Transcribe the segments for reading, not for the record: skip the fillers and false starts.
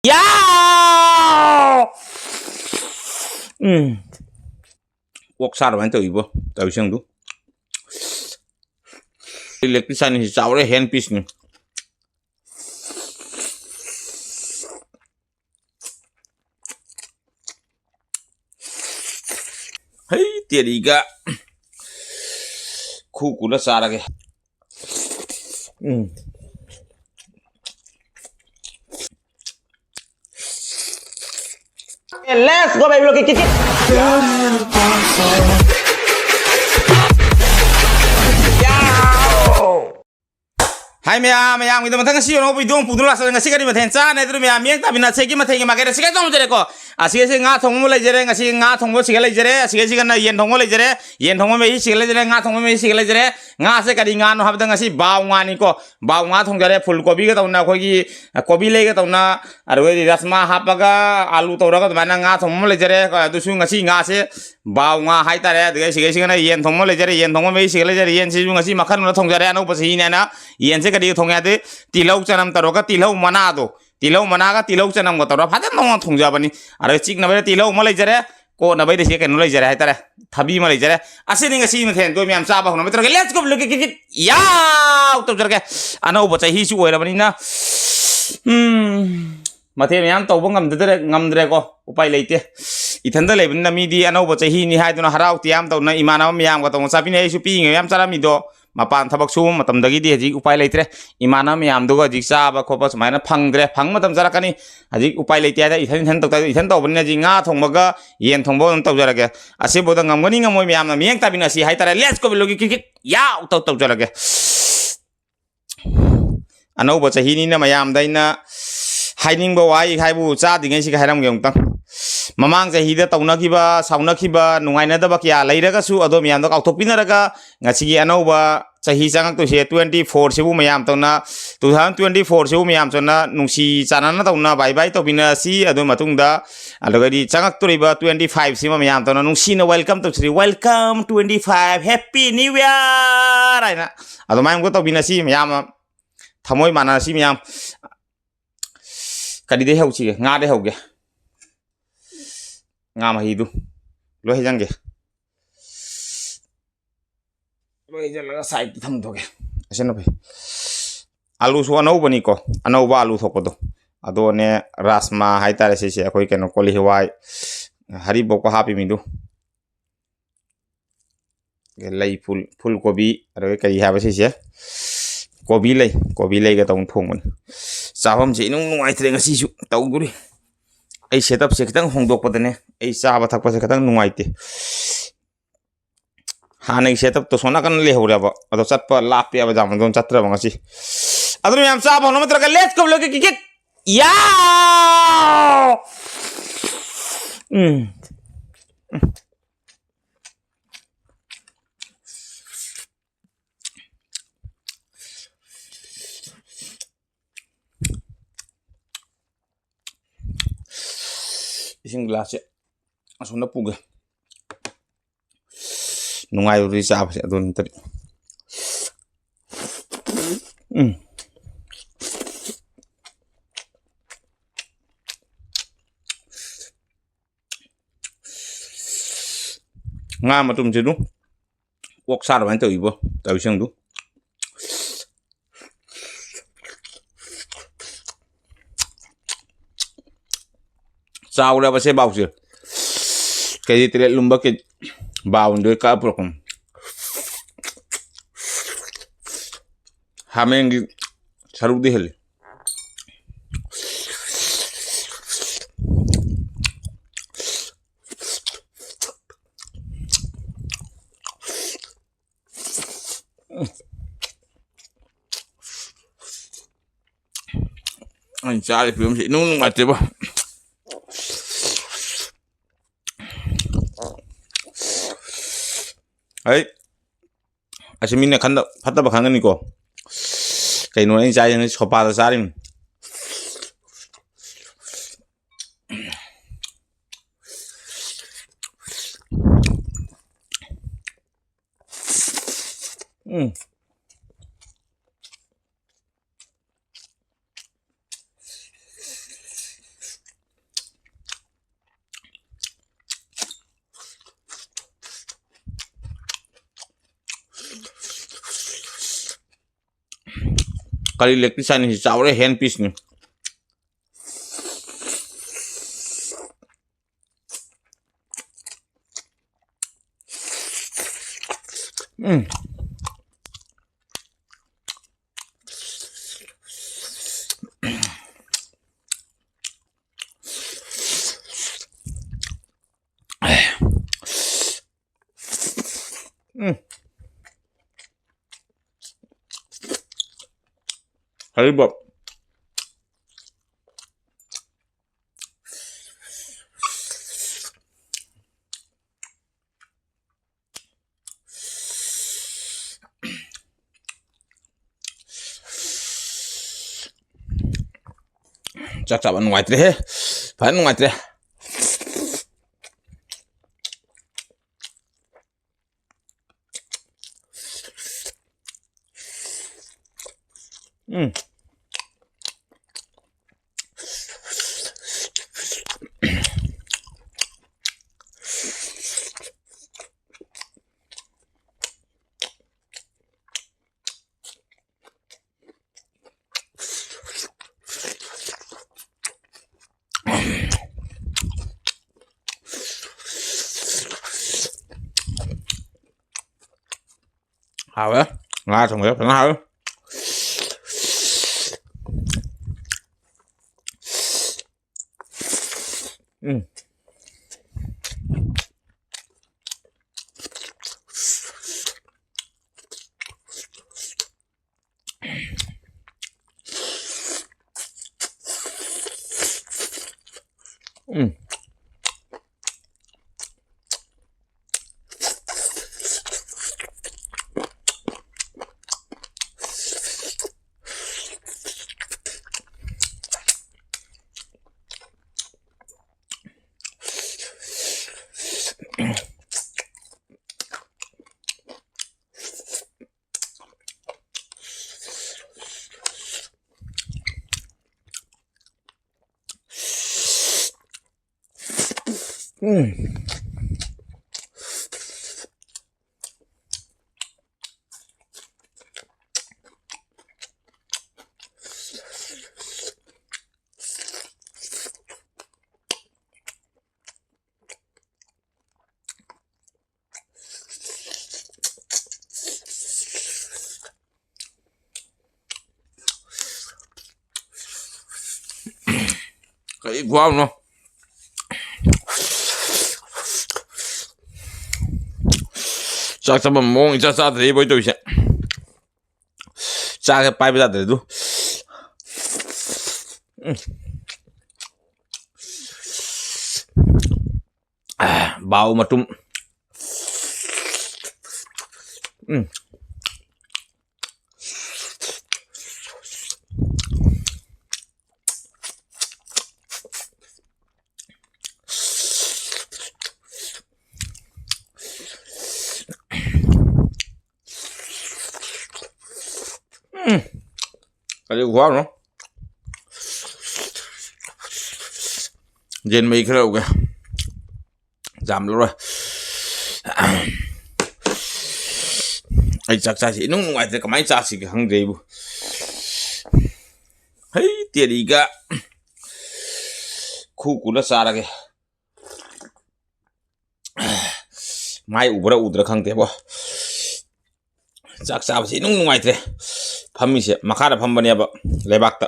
야! 꼭 사람한테 이거 다위생도 일렉트산이 짜오래 핸피스니 헤이 때리가 쿠쿠라 싸라게 Let's go baby, look at KITKIT. Hai mẹ người ta thằng siêu nó bị đuông phụ là sao người sĩ cái mà thèn cha này tụi mẹ miếng ta bị nát cái mà thèn mà cái sĩ cái trong cái co sĩ cái ngã thòng mới lấy cái ngã sĩ ngã thòng mới sĩ cái lấy cái sĩ cái này yên thòng mới lấy cái yên thòng mới sĩ cái lấy ngã thòng mới sĩ cái lấy cái ngã sĩ cái ngã nó hấp thằng sĩ bao ngã này co bao ngã thòng cái full kopi cái tàu na coi cái kopi lấy cái tàu na rồi rasma hấp cái alu tàu đó cái mà ngã thòng mới lấy cái tôi suy ngã sĩ bao ngã hai ta đấy cái sĩ cái này yên thòng mới lấy cái yên thòng mới sĩ cái lấy cái yên sĩ ngã sĩ mà khăn nó thòng cái nó bớt sĩ này na yên sĩ cái thong यादे तिलौ चनम तरोका तिलौ मनादो तिलौ मनागा तिलौ चनम को तरो फादे नों थोंजाबनी आरो चिक नबे तिलौ म लैजरे को नबे दे केनो लैजरे हायतारे थाबी म लैजरे आसे निंगा सी मथेन तो म्याम चाबा होनो मेत्र लेट्स गो लुक किट या तो जरके अनो बचा ही सु ओइरबनी ना मथे म्याम तौब ngamdre को उपाय लैते इथंदा लेबन मीदी अनो बचा ही नि हायदुना हराउ तियाम तौना इमाना म्याम को तो चाबिने आइसु पी म्याम चारामिदो Mapan thabak su matam dagi di haji upai leitre imana miyam duga haji chaba khopa sumaina phangdre phang matam jarakani haji upai leite ada ithan tau bani haji nga thongbaga yen thongbo tau jarage ase boda ngamgani ngamoi miyam na miyeng tabina si haitare let's go logi kikit yaw tau jarage anau ba chahi ni na mayam daina haining ba wai haibu cha dingai si hairam ge tang mamang jahi da taunakiba saunakiba nungainadaba kya leiraga su ado miyam da kauthopinaraga ngasi anau ba chahi changak to se 24 sebu mayam tawna 2024 sebu mayam chona nungsi chanana tawna bye bye to bina si ado matungda alogadi changak to riba 25 sima mayam tawna nungsi na welcome to sri welcome 25 happy new year aina ado mayam ko to bina si mayam thamoi mana si mayam kadi de hauchi nga de hauge nga ma hidu lo he jange lo he jala side tham doge asena bhai alu su anau bani ko anau ba alu thokodo ado ne rasma haitare se se koi keno koli hwai hari boko happy midu gelai full kobi aro kai ha ba se se kobi lei ga tong thong chawam je nung nuai tre nga si su tau guri ai setup se kitang hongdok padane ai chaba thakpa se kitang nuaite hanai setup to sona kan le hore ba ado chatpa lapya ba jam don chatra bang si adru yam chaba hono matra ka let's go look kikit ya ising glass ya asuna puga nungai uri sa apa adun tadi nga matum jedu wok sar ban to ibo tawisang du Saura ba se bausi kaya tire lumba ke baun do ka prokom hamengi saruk di heli Anjali film sih nung mati ba Ay, asimina kanda pata ba kangan niko. Kay no ni jaya ni sopa da sarim. Kali leg piece ni chaure hand piece ni. Kali bop. Chắc chắn ngoài thế, phải ngoài thế. Hào á, ngon thằng bé phải hào. Cái wow nó. Chắc chắn bằng mong chắc chắn thì bồi tôi sẽ. Chắc cái bài bây giờ để du. Bau mà tum. Cái wow nó. Dân mấy cái đâu kìa. Giảm luôn rồi. Ai chắc chắn thì nó ngoài thì cái máy chắc thì cái hàng gì bu. Hey tiền đi cả. Khu của nó xa ra kìa. Mai udra khang thế bo. Chắc chắn thì nó ngoài thế. Phami se makara phambani aba lebakta.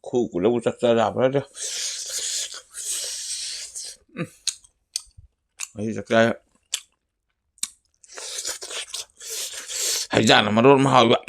Khu của lâu chắc ra đạp đó. Ấy chắc ra. Hay ra là mà đốt mà hỏi bạn.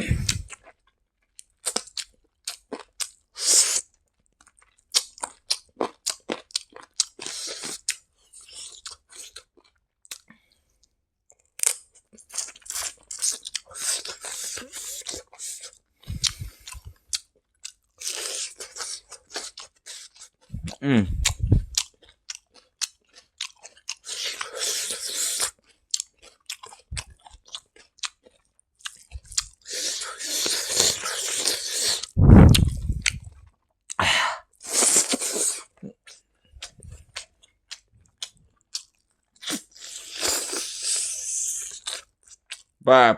Phải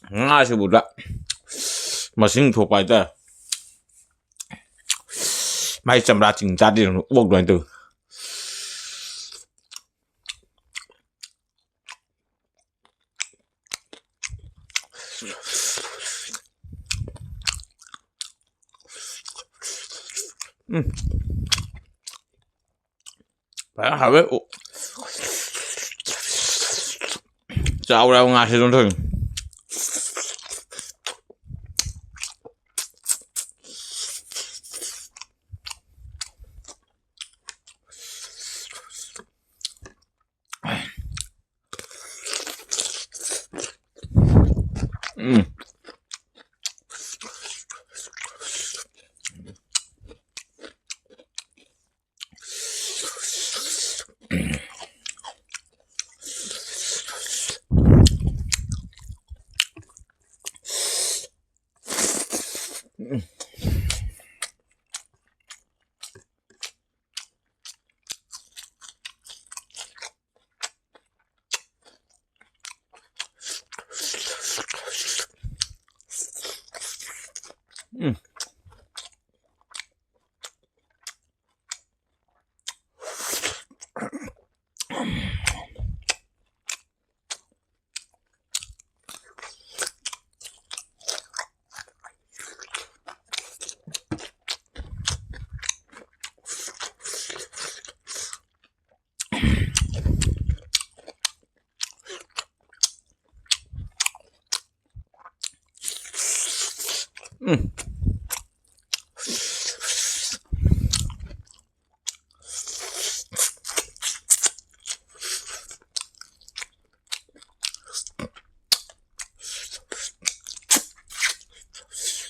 nga sự bụt mà sinh thuộc bài ta mai chậm ra chỉnh ra đi buộc đoàn từ phải hả vậy chào đâu nga sẽ thôi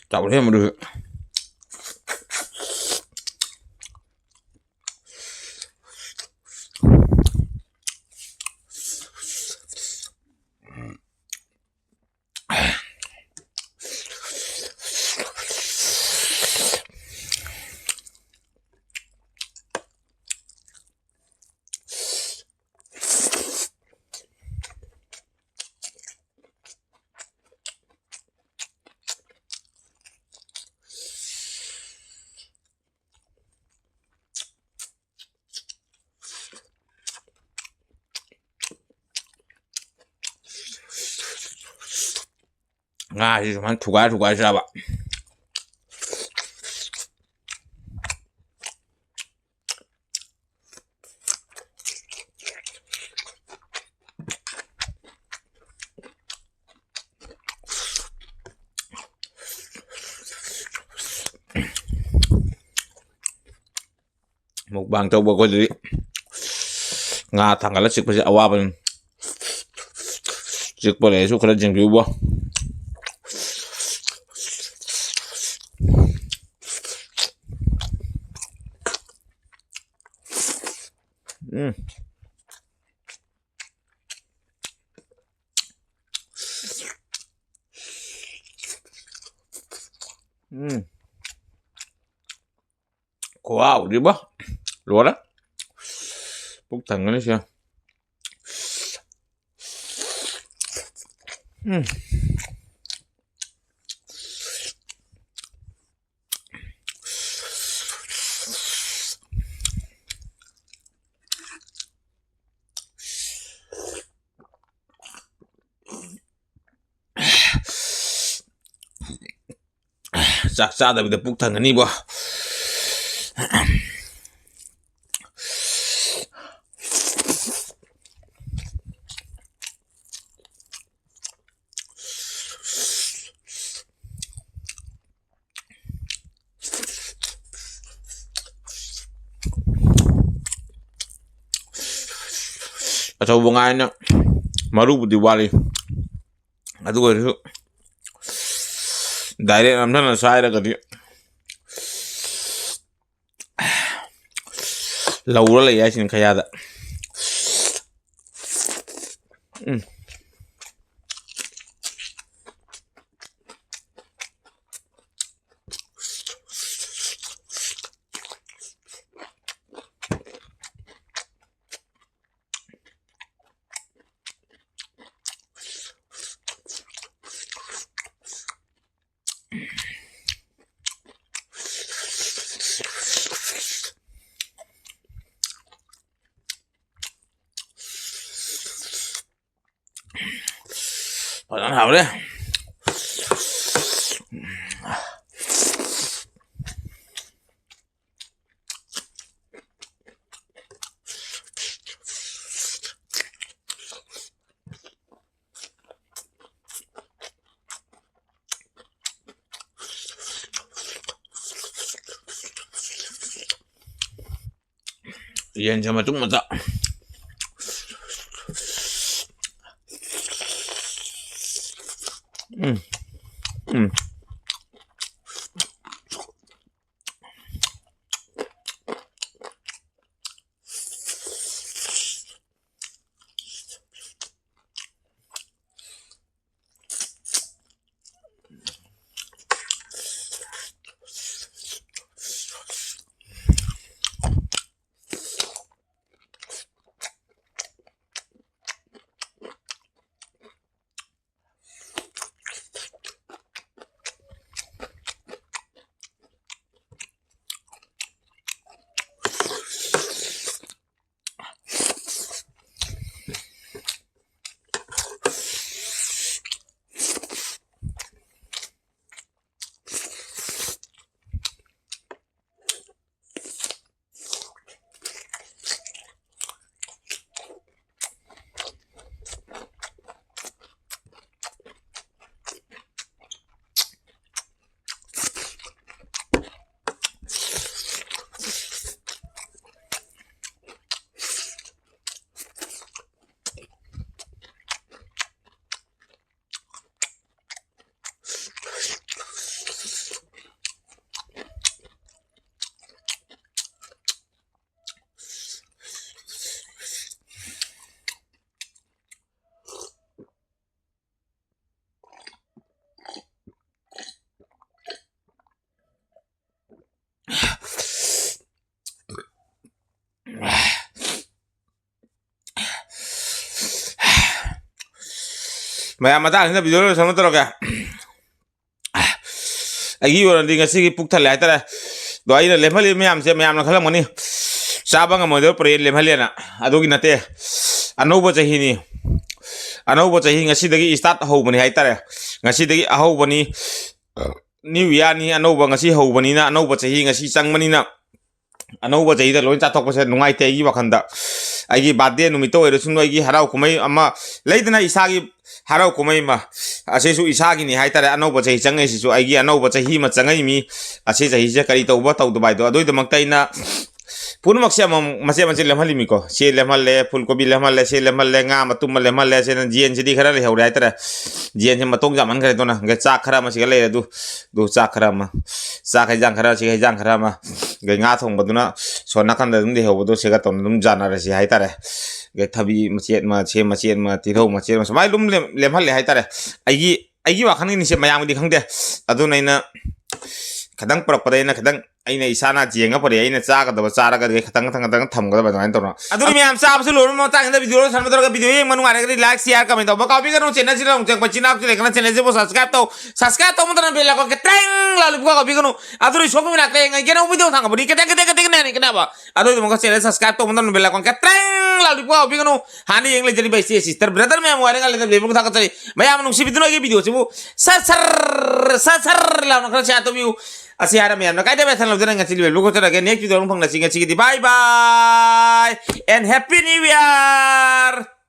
chào thêm một được nga thì hắn thủ quái ra bạn mukbang tau bago diri nga tanggal sik pa awa pa sik pa le su kala jeng biubo wow đi bác lúa đó bốc thằng nó chưa saksa tapi tepuk tangan ini bah sa hubungannya maru diwali aduh itu direct namanya saya kali laura lah ya sini kayak ada hảo đấy yên cho mà chúng mà sợ mày mà ta video rồi xong rồi kìa ai rồi đi ngay sĩ bục thằng lại ta đói là lấy phải mày làm nó khá là món đi sao bằng cái đó phải lấy phải liền à ado cái nãy anh đâu bao giờ hi anh đâu bao giờ hi ngay sĩ đấy start hậu bani hay ta ngay sĩ đấy hậu bani New Year ni anh đâu bao ngay sĩ hậu bani na anh đâu bao giờ hi ngay sĩ sang bani na anh đâu bao giờ hi đó lối chặt thóc bao giờ nung ai tây vào khăn đó ai cái bát đĩa nung mito rồi chúng tôi cái harau của mấy ama lấy thế này isa cái harau của mấy mà asesu isa cái này hay ta anh đâu bao giờ chẳng ngay sự ai cái anh đâu bao giờ hi mà chẳng ngay mi asesu hi sẽ cái tàu bao tàu Dubai đó đôi tầm mặc tay na phun mặc xem mà xem làm hali mi ko xe làm hali phun kopi làm hali xe làm hali ngà mà tum làm hali xe nên jian sẽ đi khara lấy hậu đấy ta jian sẽ mà tung giảm ăn cái đó na cái chak khara mà sẽ lấy du chak khara mà chak hay giang khara sẽ hay giang khara mà cái ngà thong batu na so na kan da dum de hậu batu sẽ cái tông dum jana ra sẽ hay ta cái thabi mà chết mà tiro mà chết mà mai lum làm hali hay ta ai cái wa khang ni se mayang di khang de adu nai na khadang prak padai na khadang aina isana jenga pare aina cha ka da cha ka khadang tham ga ba ngai to na adu mi am sa absolu mo ta nda video san ma video ye manu are ga like share comment ba copy ka no channel sila mo chak pachina ko lekna channel se bo subscribe to mo tan bela ko ke teng la lu ko copy ka no adu so ko mi na ke ngai ke no video thang ba ni ke ne ke na ba adu mo ko channel subscribe to mo tan bela ko ke teng la lu ko copy ka no hani english jari bai sister brother me mo are ga le be ko thang ka chai maya am no si video se bo sar la no ka cha to view así ahora me llamo kaita besan lo tienen así el luego será que next video un pang la siguiente bye bye and happy new year.